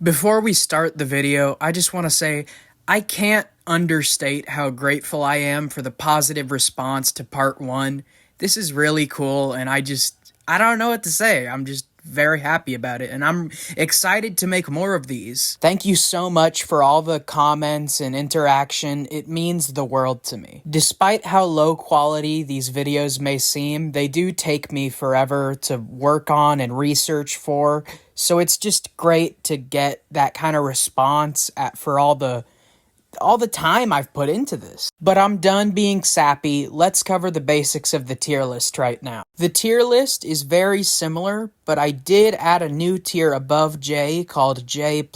Before we start the video, I just want to say I can't understate how grateful I am for the positive response to part 1. This is really cool, and I don't know what to say. I'm just very happy about it, and I'm excited to make more of these. Thank you so much for all the comments and interaction. It means the world to me. Despite how low quality these videos may seem, they do take me forever to work on and research for, so it's just great to get that kind of response for all the time I've put into this. But I'm done being sappy. Let's cover the basics of the tier list right now. The tier list is very similar, but I did add a new tier above J called J+.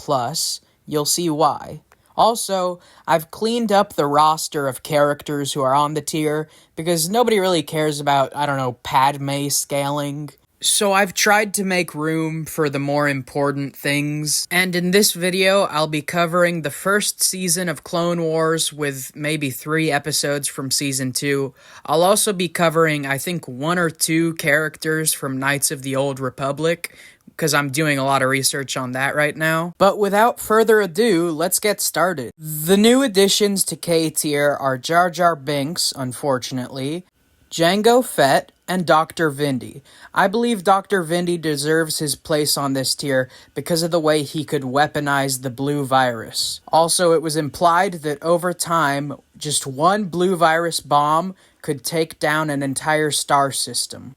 You'll see why. Also, I've cleaned up the roster of characters who are on the tier because nobody really cares about, Padme scaling. So I've tried to make room for the more important things, and in this video I'll be covering the first season of Clone Wars with maybe 3 episodes from season 2. I'll also be covering, I think, 1 or 2 characters from Knights of the Old Republic, because I'm doing a lot of research on that right now. But without further ado, let's get started. The new additions to K tier are Jar Jar Binks, unfortunately, Jango Fett, and Dr. Vindy. I believe Dr. Vindy deserves his place on this tier because of the way he could weaponize the blue virus. Also, it was implied that over time, just one blue virus bomb could take down an entire star system.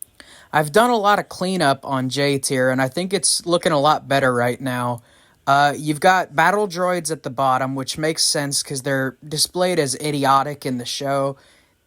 I've done a lot of cleanup on J tier, and I think it's looking a lot better right now. You've got battle droids at the bottom, which makes sense because they're displayed as idiotic in the show.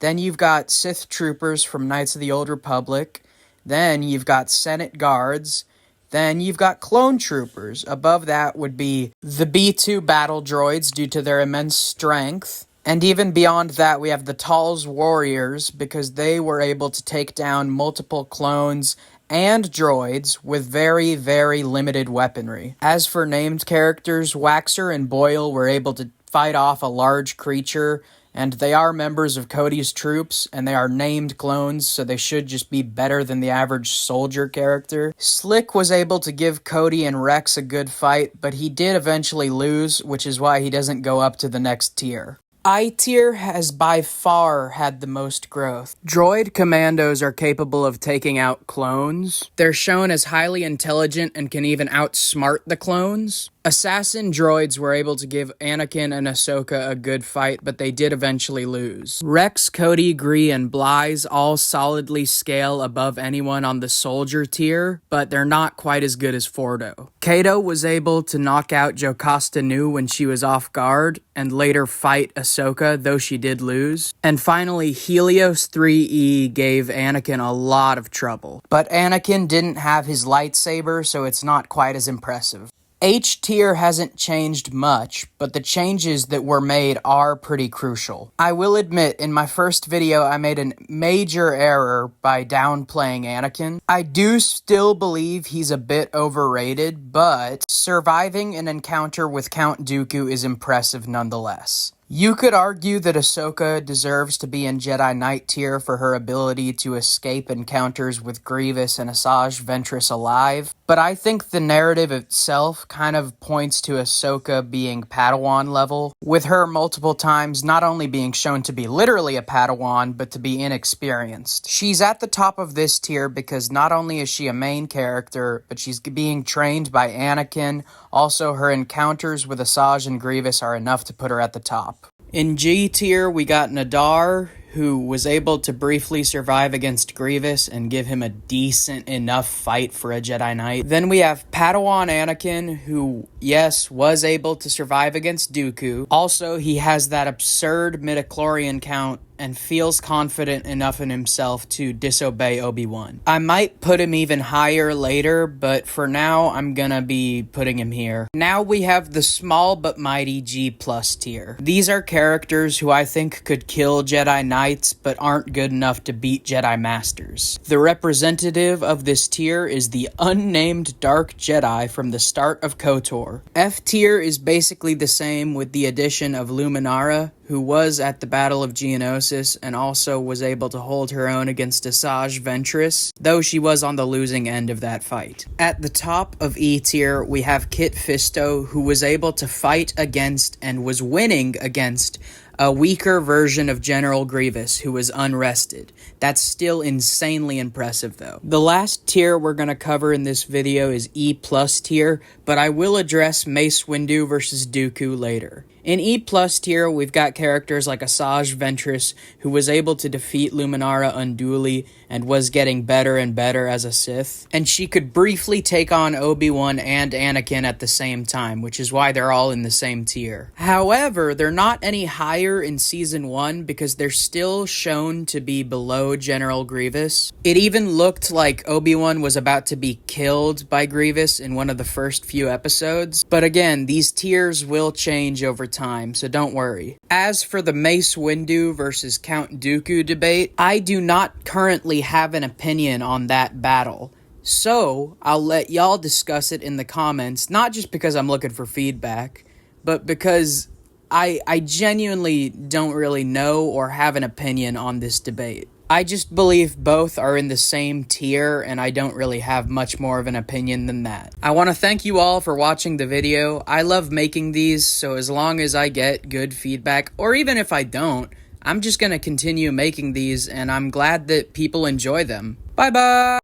Then you've got Sith troopers from Knights of the Old Republic. Then you've got Senate guards. Then you've got clone troopers. Above that would be the B2 battle droids due to their immense strength. And even beyond that, we have the Talz warriors because they were able to take down multiple clones and droids with very, very limited weaponry. As for named characters, Waxer and Boyle were able to fight off a large creature, and they are members of Cody's troops, and they are named clones, so they should just be better than the average soldier character. Slick was able to give Cody and Rex a good fight, but he did eventually lose, which is why he doesn't go up to the next tier. I tier has by far had the most growth. Droid commandos are capable of taking out clones. They're shown as highly intelligent and can even outsmart the clones. Assassin droids were able to give Anakin and Ahsoka a good fight, but they did eventually lose. Rex, Cody, Gree, and Blyze all solidly scale above anyone on the soldier tier, but they're not quite as good as Fordo. Kato was able to knock out Jocasta Nu when she was off guard, and later fight Ahsoka, though she did lose. And finally, Helios 3E gave Anakin a lot of trouble. But Anakin didn't have his lightsaber, so it's not quite as impressive. H tier hasn't changed much, but the changes that were made are pretty crucial. I will admit, in my first video I made a major error by downplaying Anakin. I do still believe he's a bit overrated, but surviving an encounter with Count Dooku is impressive nonetheless. You could argue that Ahsoka deserves to be in Jedi Knight tier for her ability to escape encounters with Grievous and Asajj Ventress alive, but I think the narrative itself kind of points to Ahsoka being Padawan level, with her multiple times not only being shown to be literally a Padawan, but to be inexperienced. She's at the top of this tier because not only is she a main character, but she's being trained by Anakin. Also, her encounters with Asajj and Grievous are enough to put her at the top. In G tier, we got Nadar, who was able to briefly survive against Grievous and give him a decent enough fight for a Jedi Knight. Then we have Padawan Anakin, who, yes, was able to survive against Dooku. Also, he has that absurd midichlorian count and feels confident enough in himself to disobey Obi-Wan. I might put him even higher later, but for now, I'm gonna be putting him here. Now we have the small but mighty G+ tier. These are characters who I think could kill Jedi Knights, but aren't good enough to beat Jedi Masters. The representative of this tier is the unnamed Dark Jedi from the start of KOTOR. F tier is basically the same with the addition of Luminara, who was at the Battle of Geonosis and also was able to hold her own against Asajj Ventress, though she was on the losing end of that fight. At the top of E tier, we have Kit Fisto, who was able to fight against and was winning against a weaker version of General Grievous who was unrested. That's still insanely impressive though. The last tier we're going to cover in this video is E+ tier, but I will address Mace Windu versus Dooku later. In E+ tier, we've got characters like Asajj Ventress, who was able to defeat Luminara Unduli and was getting better and better as a Sith. And she could briefly take on Obi-Wan and Anakin at the same time, which is why they're all in the same tier. However, they're not any higher in Season 1 because they're still shown to be below General Grievous. It even looked like Obi-Wan was about to be killed by Grievous in one of the first few episodes. But again, these tiers will change over time, so don't worry. As for the Mace Windu versus Count Dooku debate, I do not currently have an opinion on that battle. So, I'll let y'all discuss it in the comments, not just because I'm looking for feedback, but because I genuinely don't really know or have an opinion on this debate. I just believe both are in the same tier, and I don't really have much more of an opinion than that. I want to thank you all for watching the video. I love making these, so as long as I get good feedback, or even if I don't, I'm just going to continue making these, and I'm glad that people enjoy them. Bye-bye!